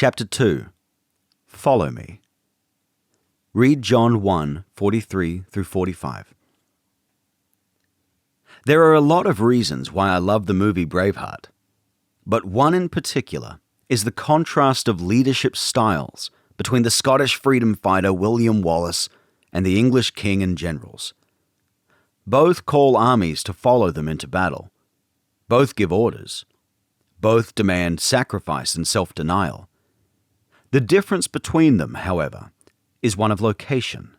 Chapter 2. Follow me. Read John 1:43 through 45. There are a lot of reasons why I love the movie Braveheart, but one in particular is the contrast of leadership styles between the Scottish freedom fighter William Wallace and the English king and generals. Both call armies to follow them into battle. Both give orders. Both demand sacrifice and self-denial. The difference between them, however, is one of location.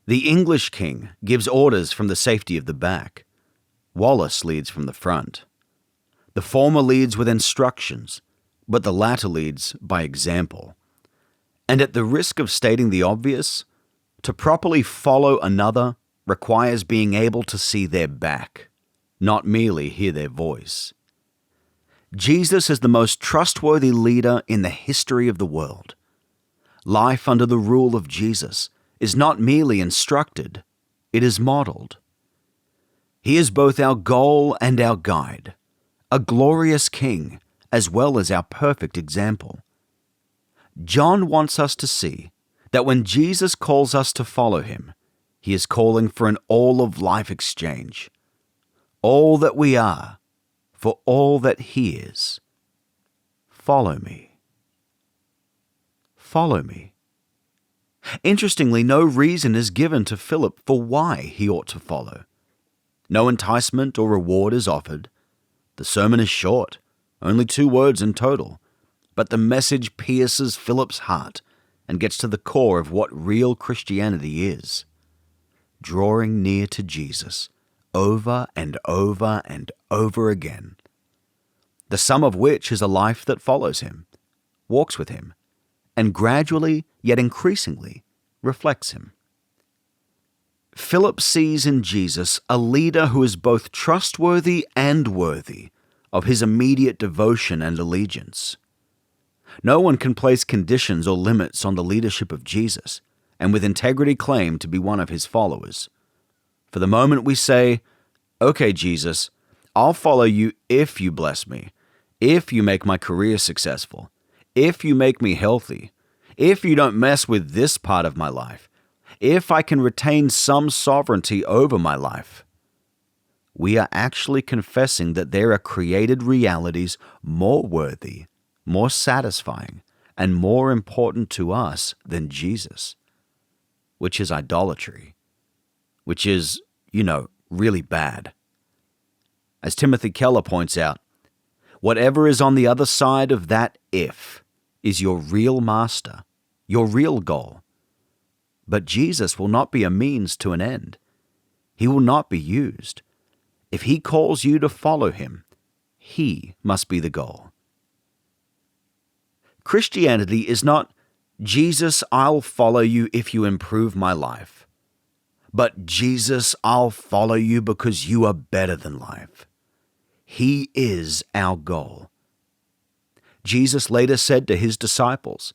The English king gives orders from the safety of the back. Wallace leads from the front. The former leads with instructions, but the latter leads by example. And at the risk of stating the obvious, to properly follow another requires being able to see their back, not merely hear their voice. Jesus is the most trustworthy leader in the history of the world. Life under the rule of Jesus is not merely instructed, it is modeled. He is both our goal and our guide, a glorious king as well as our perfect example. John wants us to see that when Jesus calls us to follow him, he is calling for an all-of-life exchange. All that we are for all that he is. Follow me. Follow me. Interestingly, no reason is given to Philip for why he ought to follow. No enticement or reward is offered. The sermon is short, only 2 words in total, but the message pierces Philip's heart and gets to the core of what real Christianity is. Drawing near to Jesus over and over and over again, the sum of which is a life that follows him, walks with him, and gradually, yet increasingly, reflects him. Philip sees in Jesus a leader who is both trustworthy and worthy of his immediate devotion and allegiance. No one can place conditions or limits on the leadership of Jesus and with integrity claim to be one of his followers. For the moment we say, "Okay, Jesus, I'll follow you if you bless me, if you make my career successful, if you make me healthy, if you don't mess with this part of my life, if I can retain some sovereignty over my life," we are actually confessing that there are created realities more worthy, more satisfying, and more important to us than Jesus, which is idolatry, which is, really bad. As Timothy Keller points out, whatever is on the other side of that if is your real master, your real goal. But Jesus will not be a means to an end. He will not be used. If he calls you to follow him, he must be the goal. Christianity is not, "Jesus, I'll follow you if you improve my life," but "Jesus, I'll follow you because you are better than life." He is our goal. Jesus later said to his disciples,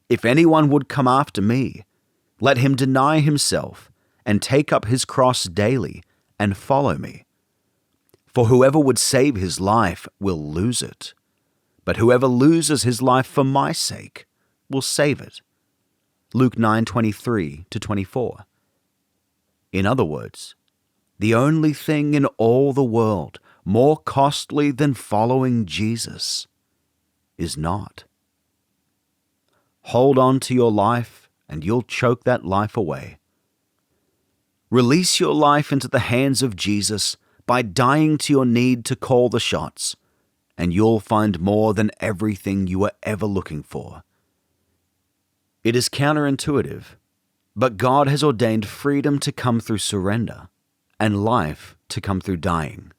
"If anyone would come after me, let him deny himself and take up his cross daily and follow me. For whoever would save his life will lose it, but whoever loses his life for my sake will save it." Luke 9:23-24. In other words, the only thing in all the world more costly than following Jesus is not. Hold on to your life and you'll choke that life away. Release your life into the hands of Jesus by dying to your need to call the shots, and you'll find more than everything you were ever looking for. It is counterintuitive, but God has ordained freedom to come through surrender and life to come through dying.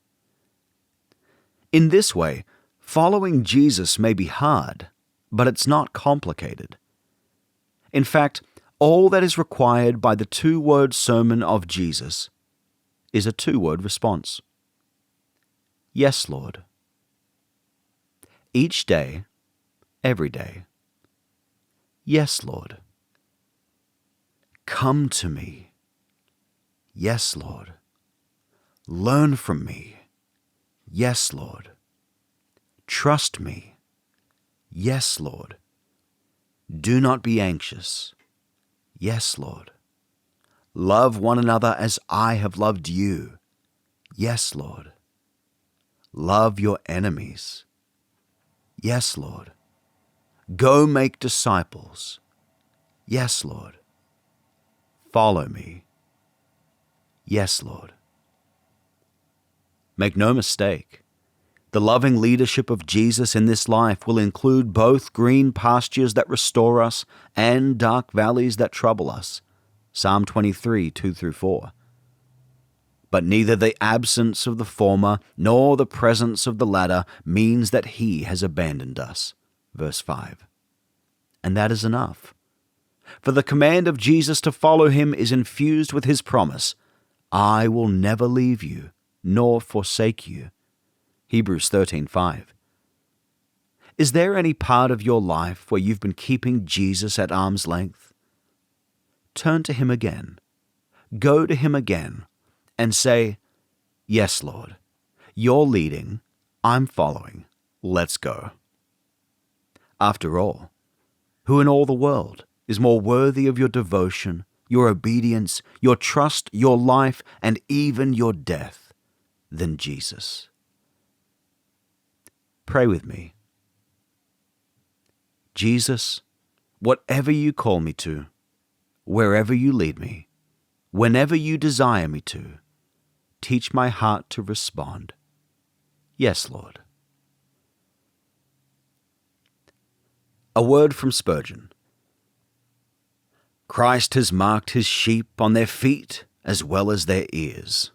In this way, following Jesus may be hard, but it's not complicated. In fact, all that is required by the 2-word sermon of Jesus is a 2-word response. Yes, Lord. Each day, every day. Yes, Lord. Come to me. Yes, Lord. Learn from me. Yes, Lord. Trust me. Yes, Lord. Do not be anxious. Yes, Lord. Love one another as I have loved you. Yes, Lord. Love your enemies. Yes, Lord. Go make disciples. Yes, Lord. Follow me. Yes, Lord. Make no mistake, the loving leadership of Jesus in this life will include both green pastures that restore us and dark valleys that trouble us. Psalm 23, 2-4. But neither the absence of the former nor the presence of the latter means that he has abandoned us. Verse 5. And that is enough. For the command of Jesus to follow him is infused with his promise, I will never leave you nor forsake you. Hebrews 13:5. Is there any part of your life where you've been keeping Jesus at arm's length? Turn to him again. Go to him again and say, Yes, Lord, you're leading, I'm following, let's go. After all, who in all the world is more worthy of your devotion, your obedience, your trust, your life, and even your death than Jesus? Pray with me. Jesus, whatever you call me to, wherever you lead me, whenever you desire me to, teach my heart to respond. Yes, Lord. A word from Spurgeon. Christ has marked his sheep on their feet as well as their ears.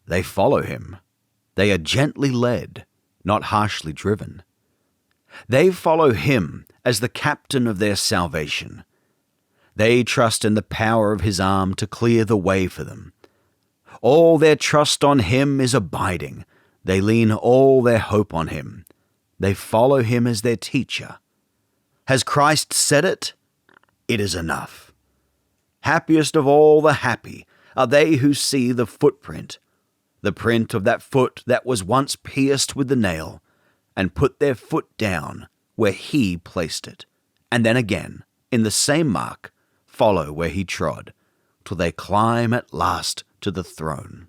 They follow him. They are gently led, not harshly driven. They follow him as the captain of their salvation. They trust in the power of his arm to clear the way for them. All their trust on him is abiding. They lean all their hope on him. They follow him as their teacher. Has Christ said it? It is enough. Happiest of all the happy are they who see the footprint, the print of that foot that was once pierced with the nail, and put their foot down where he placed it, and then again, in the same mark, follow where he trod, till they climb at last to the throne.